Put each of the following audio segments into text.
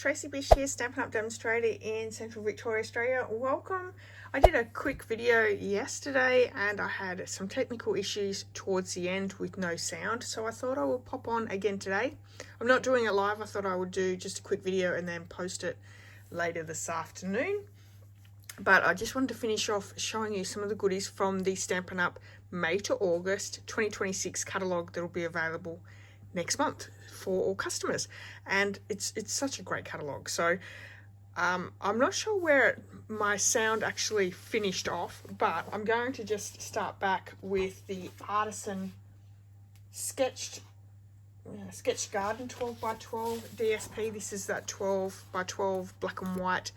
Tracy Bish here, Stampin' Up demonstrator in Central Victoria, Australia. Welcome. I did a quick video yesterday and I had some technical issues towards the end with no sound, so I thought I would pop on again today. I'm not doing it live. I thought I would do just a quick video and then post it later this afternoon. But I just wanted to finish off showing you some of the goodies from the Stampin' Up May to August 2026 catalogue that will be available next month for all customers, and it's such a great catalogue. So I'm not sure where my sound actually finished off, but I'm going to just start back with the Artisan sketched garden 12x12 DSP. This is that 12x12 black and white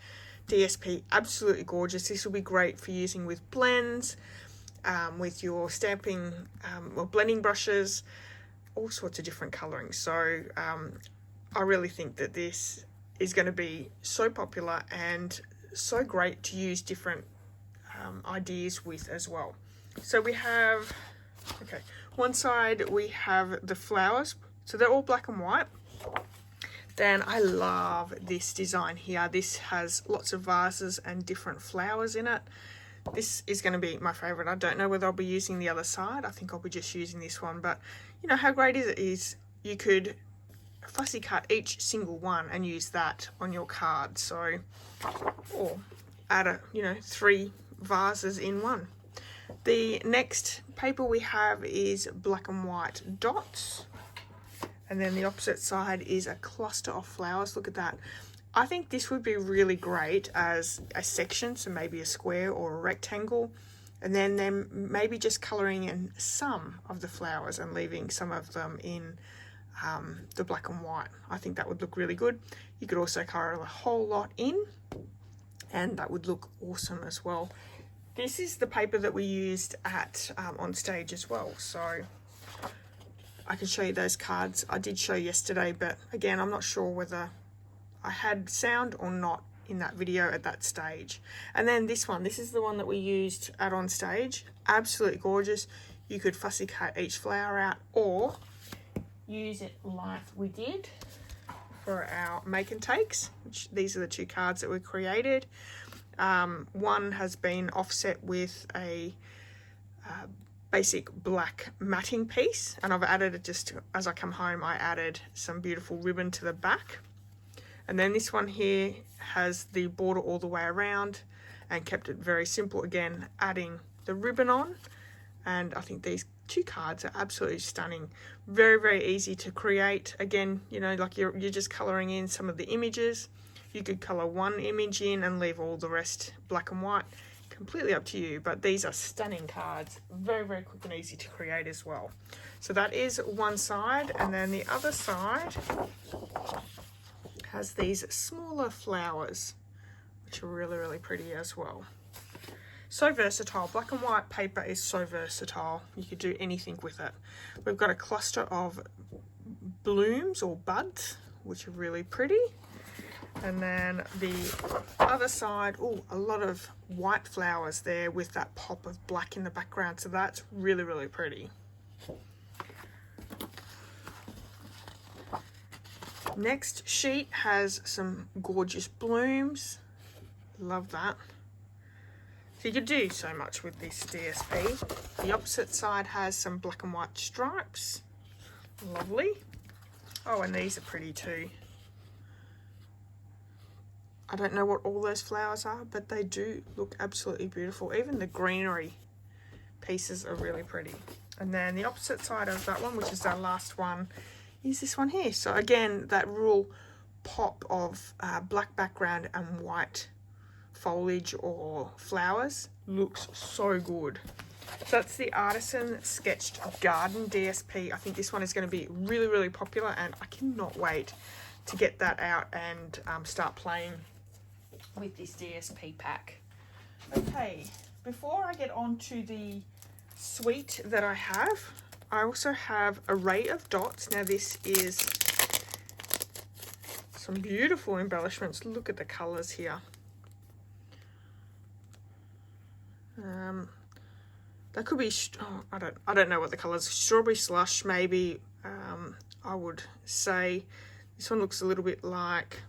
DSP. Absolutely gorgeous. This will be great for using with blends, with your stamping or blending brushes, all sorts of different colorings. So I really think that this is going to be so popular and so great to use different ideas with as well. So we have, okay, one side we have the flowers, so they're all black and white. Then I love this design here. This has lots of vases and different flowers in it. This is going to be my favorite. I don't know whether I'll be using the other side. I think I'll be just using this one, but you know how great it is. You could fussy cut each single one and use that on your card. So, or add 3 vases in one. The next paper we have is black and white dots, and then the opposite side is a cluster of flowers. Look at that. I think this would be really great as a section, so maybe a square or a rectangle, and then maybe just colouring in some of the flowers and leaving some of them in the black and white. I think that would look really good. You could also colour a whole lot in, and that would look awesome as well. This is the paper that we used at on stage as well, so I can show you those cards. I did show yesterday, but again, I'm not sure whether I had sound or not in that video at that stage. And then this one, this is the one that we used at on stage. Absolutely gorgeous. You could fussy cut each flower out or use it like we did for our make and takes, which these are the 2 cards that we created. One has been offset with a basic black matting piece, and I've added it just as I come home. I added some beautiful ribbon to the back. And then this one here has the border all the way around and kept it very simple, again adding the ribbon on. And I think these 2 cards are absolutely stunning. Very, very easy to create. Again, like you're just colouring in some of the images. You could colour one image in and leave all the rest black and white. Completely up to you, but these are stunning cards. Very, very quick and easy to create as well. So that is one side, and then the other side has these smaller flowers, which are really, really pretty as well. So versatile. Black and white paper is so versatile. You could do anything with it. We've got a cluster of blooms or buds, which are really pretty. And then the other side, a lot of white flowers there with that pop of black in the background. So that's really, really pretty. Next sheet has some gorgeous blooms. Love that. So you could do so much with this DSP. The opposite side has some black and white stripes. Lovely. Oh, and these are pretty too. I don't know what all those flowers are, but they do look absolutely beautiful. Even the greenery pieces are really pretty. And then the opposite side of that one, which is our last one, is this one here. So again, that real pop of black background and white foliage or flowers looks so good. So that's the Artisan Sketched Garden DSP. I think this one is going to be really, really popular, and I cannot wait to get that out and start playing with this DSP pack. Okay, before I get on to the suite that I have, I also have Array of Dots. Now this is some beautiful embellishments. Look at the colours here. That could be, I don't know what the colours, strawberry slush maybe. I would say this one looks a little bit like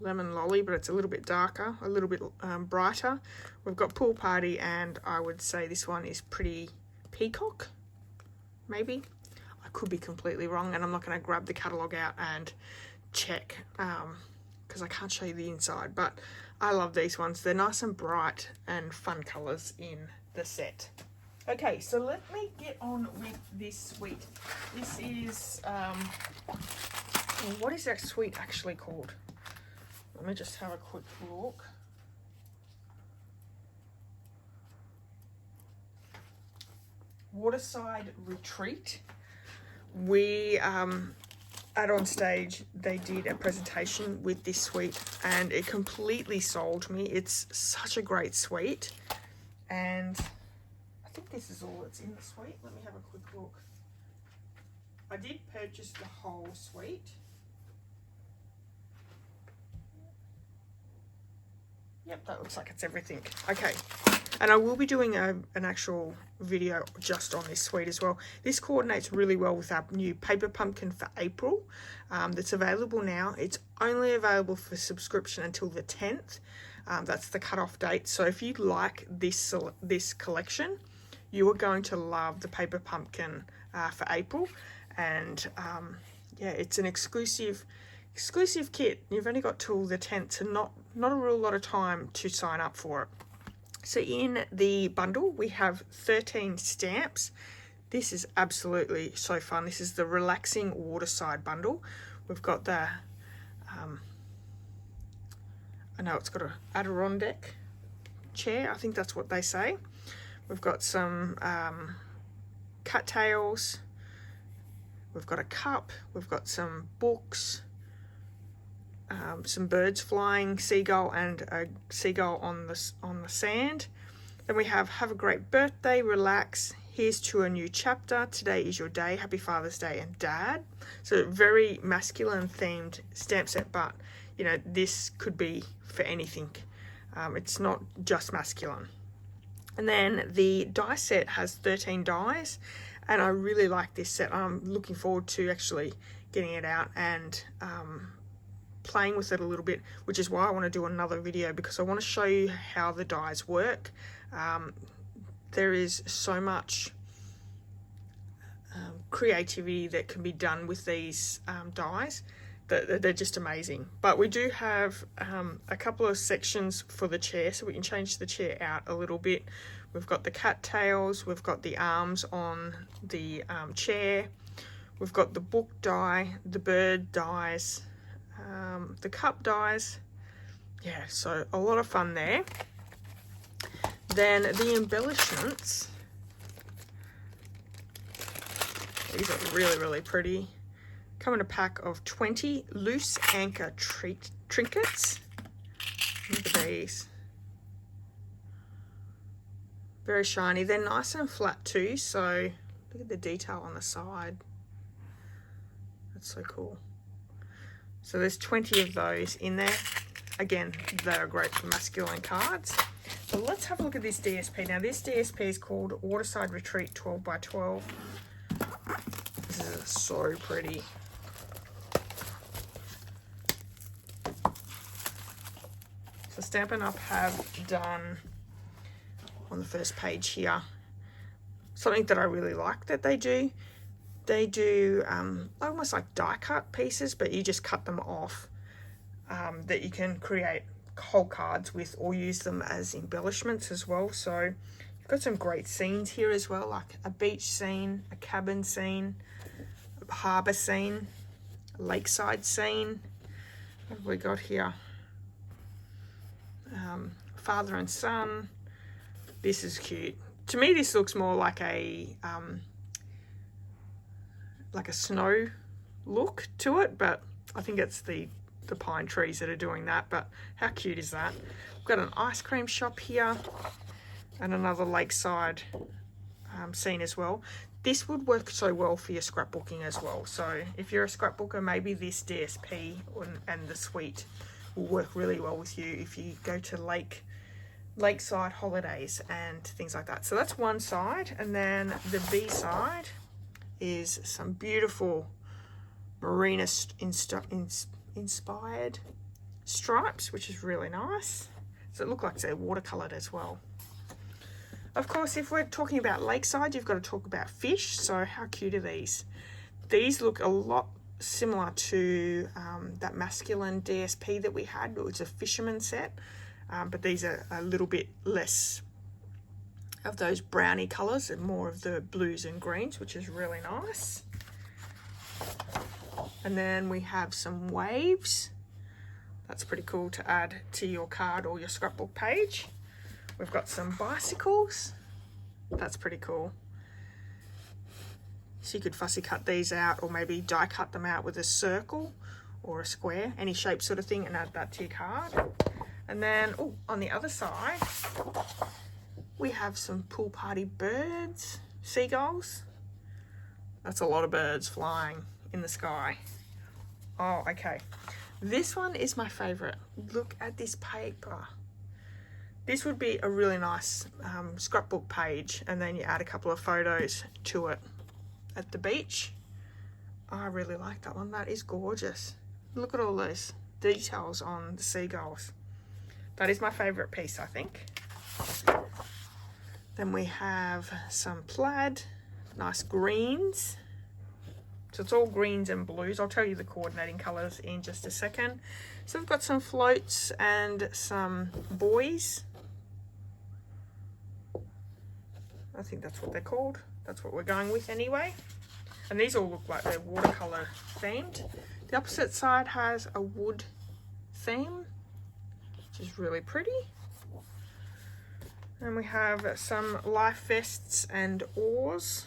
Lemon Lolly, but it's a little bit darker, a little bit brighter. We've got Pool Party, and I would say this one is Pretty Peacock, maybe. I could be completely wrong, and I'm not going to grab the catalogue out and check because I can't show you the inside, but I love these ones. They're nice and bright and fun colours in the set. Okay, so let me get on with this suite. This is, what is that suite actually called? Let me just have a quick look. Waterside Retreat. We, at On Stage, they did a presentation with this suite and it completely sold me. It's such a great suite. And I think this is all that's in the suite. Let me have a quick look. I did purchase the whole suite. Yep, that looks like it's everything. Okay, and I will be doing an actual video just on this suite as well. This coordinates really well with our new paper pumpkin for April that's available now. It's only available for subscription until the 10th. That's the cutoff date. So if you like this collection, you are going to love the paper pumpkin for April. And yeah, it's an exclusive kit. You've only got till the 10th, so not a real lot of time to sign up for it. So in the bundle we have 13 stamps. This is absolutely so fun. This is the Relaxing Waterside bundle. We've got the I know it's got a Adirondack chair, I think that's what they say. We've got some cattails, we've got a cup, we've got some books, some birds flying, seagull, and a seagull on the sand. Then we have a great birthday, relax, here's to a new chapter, today is your day, happy Father's Day, and Dad. So very masculine themed stamp set, but you know, this could be for anything. It's not just masculine. And then the die set has 13 dies, and I really like this set. I'm looking forward to actually getting it out and playing with it a little bit, which is why I want to do another video, because I want to show you how the dies work. There is so much creativity that can be done with these dies. They're just amazing. But we do have a couple of sections for the chair, so we can change the chair out a little bit. We've got the cattails, we've got the arms on the chair, we've got the book die, the bird dies, the cup dies. Yeah, so a lot of fun there. Then the embellishments, these are really pretty. Come in a pack of 20 loose anchor trinkets. Look at these. Very shiny. They're nice and flat too, so look at the detail on the side. That's so cool. So there's 20 of those in there. Again, they're great for masculine cards. So let's have a look at this DSP. Now this DSP is called Waterside Retreat 12 by 12. This is so pretty. So Stampin' Up have done on the first page here something that I really like that they do. They do almost like die cut pieces, but you just cut them off that you can create whole cards with, or use them as embellishments as well. So you've got some great scenes here as well, like a beach scene, a cabin scene, a harbour scene, a lakeside scene. What have we got here? Father and son. This is cute. To me this looks more like a snow look to it, but I think it's the pine trees that are doing that. But how cute is that? We've got an ice cream shop here and another lakeside scene as well. This would work so well for your scrapbooking as well. So if you're a scrapbooker, maybe this DSP and the suite will work really well with you if you go to lakeside holidays and things like that. So that's one side, and then the B side is some beautiful marina inspired stripes, which is really nice. So it looks like they're watercolored as well. Of course, if we're talking about lakeside, you've got to talk about fish. So how cute are these? These look a lot similar to that masculine DSP that we had. It was a fisherman set, but these are a little bit less of those browny colours and more of the blues and greens, which is really nice. And then we have some waves. That's pretty cool to add to your card or your scrapbook page. We've got some bicycles. That's pretty cool. So you could fussy cut these out, or maybe die cut them out with a circle or a square, any shape sort of thing, and add that to your card. And then on the other side, we have some pool party birds, seagulls. That's a lot of birds flying in the sky. Oh, okay. This one is my favorite. Look at this paper. This would be a really nice scrapbook page, and then you add a couple of photos to it at the beach. I really like that one. That is gorgeous. Look at all those details on the seagulls. That is my favorite piece, I think. Then we have some plaid, nice greens. So it's all greens and blues. I'll tell you the coordinating colours in just a second. So we've got some floats and some buoys. I think that's what they're called. That's what we're going with anyway. And these all look like they're watercolour themed. The opposite side has a wood theme, which is really pretty. And we have some life vests and oars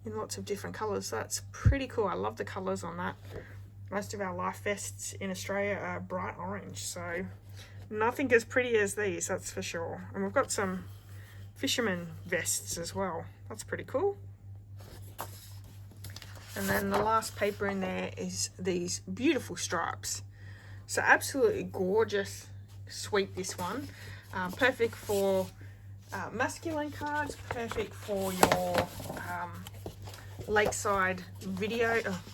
in lots of different colours. That's pretty cool. I love the colours on that. Most of our life vests in Australia are bright orange, so nothing as pretty as these, that's for sure. And we've got some fisherman vests as well. That's pretty cool. And then the last paper in there is these beautiful stripes. So absolutely gorgeous suite, this one. Perfect for masculine cards, perfect for your lakeside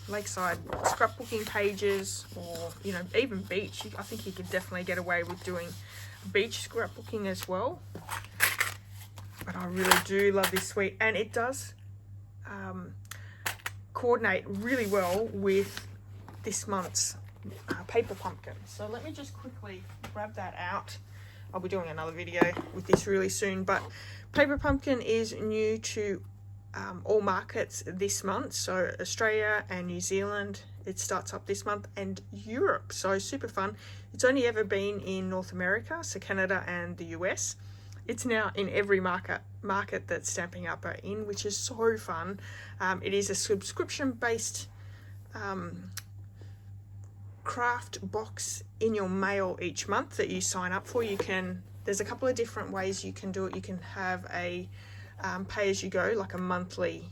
lakeside scrapbooking pages, or even beach. I think you could definitely get away with doing beach scrapbooking as well. But I really do love this suite, and it does coordinate really well with this month's paper pumpkin. So let me just quickly grab that out. I'll be doing another video with this really soon, but paper pumpkin is new to all markets this month. So Australia and New Zealand, it starts up this month, and Europe. So super fun. It's only ever been in North America, so Canada and the US. It's now in every market that Stampin' Up are in, which is so fun. It is a subscription-based craft box in your mail each month that you sign up for. There's a couple of different ways you can do it. You can have a pay-as-you-go, like a monthly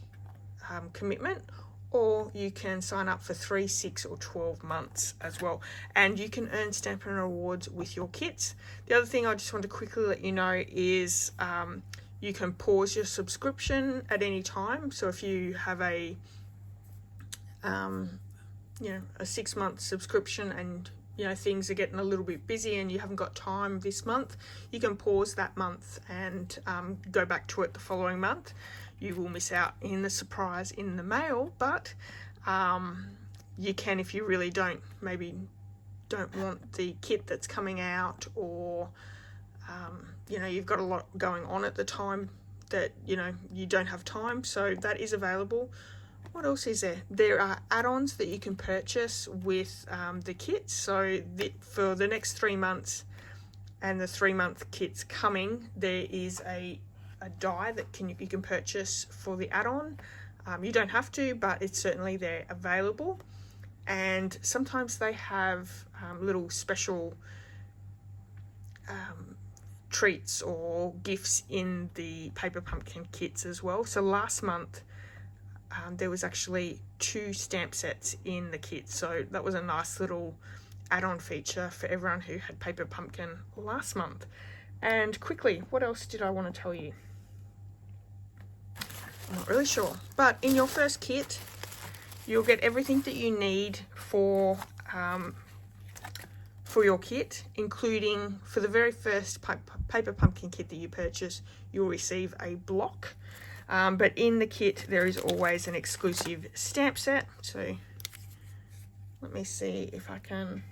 commitment, or you can sign up for 3, 6 or 12 months as well, and you can earn Stampin' rewards with your kits. The other thing I just want to quickly let you know is you can pause your subscription at any time. So if you have a 6-month subscription and things are getting a little bit busy and you haven't got time this month, you can pause that month and go back to it the following month. You will miss out in the surprise in the mail, but you can, if you really don't want the kit that's coming out, or you've got a lot going on at the time that you don't have time. So that is available. What else is there? There are add-ons that you can purchase with the kits. So for the next 3 months and the 3-month kits coming, there is a die that you can purchase for the add-on. You don't have to, but it's certainly there available. And sometimes they have little special treats or gifts in the paper pumpkin kits as well. So last month there was actually 2 stamp sets in the kit, so that was a nice little add-on feature for everyone who had paper pumpkin last month. And quickly, what else did I want to tell you? I'm not really sure, but in your first kit you'll get everything that you need for for your kit, including for the very first paper pumpkin kit that you purchase, you'll receive a block. But in the kit, there is always an exclusive stamp set. So let me see if I can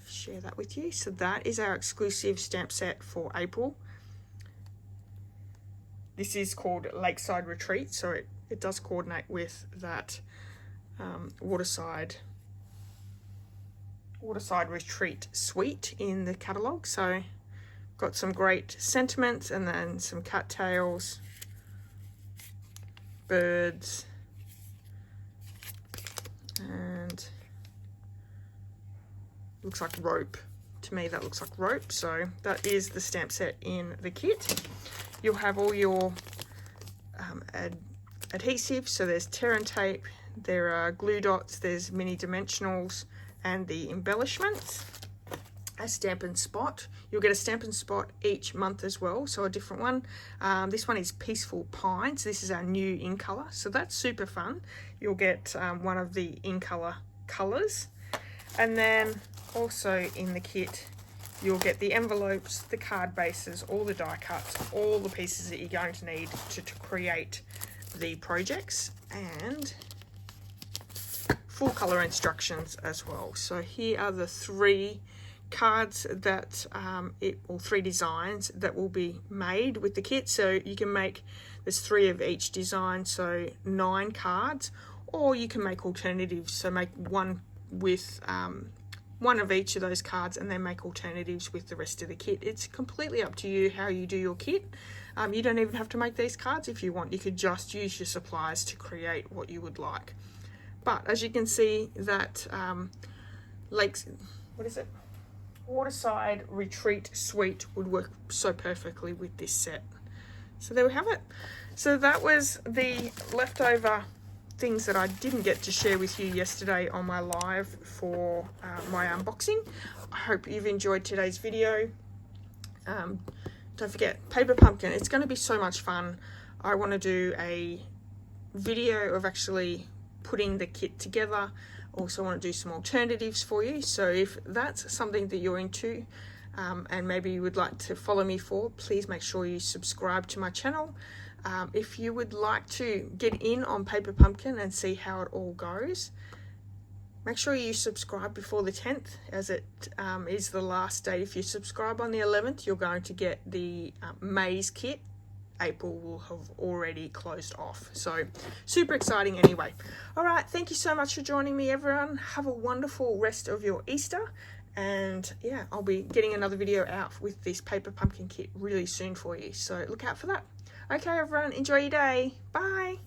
share that with you. So that is our exclusive stamp set for April. This is called Lakeside Retreat, so it does coordinate with that Waterside Retreat suite in the catalogue. So got some great sentiments and then some cattails, birds, and looks like rope. To me that looks like rope. So that is the stamp set in the kit. You'll have all your adhesives. So there's tear and tape, there are glue dots, there's mini dimensionals, and the embellishments. A Stampin' spot. You'll get a Stampin' spot each month as well, so a different one. This one is Peaceful Pines. This is our new in color, so that's super fun. You'll get one of the in color colors, and then also in the kit you'll get the envelopes, the card bases, all the die cuts, all the pieces that you're going to need to create the projects, and full color instructions as well. So here are the 3 cards that or 3 designs that will be made with the kit. So you can make, there's 3 of each design, so 9 cards, or you can make alternatives, so make one with one of each of those cards and then make alternatives with the rest of the kit. It's completely up to you how you do your kit. You don't even have to make these cards if you want. You could just use your supplies to create what you would like. But as you can see, that Waterside Retreat Suite would work so perfectly with this set. So there we have it. So that was the leftover things that I didn't get to share with you yesterday on my live for my unboxing. I hope you've enjoyed today's video. Don't forget, paper pumpkin, it's going to be so much fun. I want to do a video of actually putting the kit together. Also want to do some alternatives for you, so if that's something that you're into and maybe you would like to follow me for, please make sure you subscribe to my channel. If you would like to get in on paper pumpkin and see how it all goes, make sure you subscribe before the 10th, as it is the last day. If you subscribe on the 11th, you're going to get the May's kit. April will have already closed off, so super exciting anyway. All right, thank you so much for joining me, everyone. Have a wonderful rest of your Easter, and yeah, I'll be getting another video out with this paper pumpkin kit really soon for you, so look out for that. Okay everyone, enjoy your day. Bye.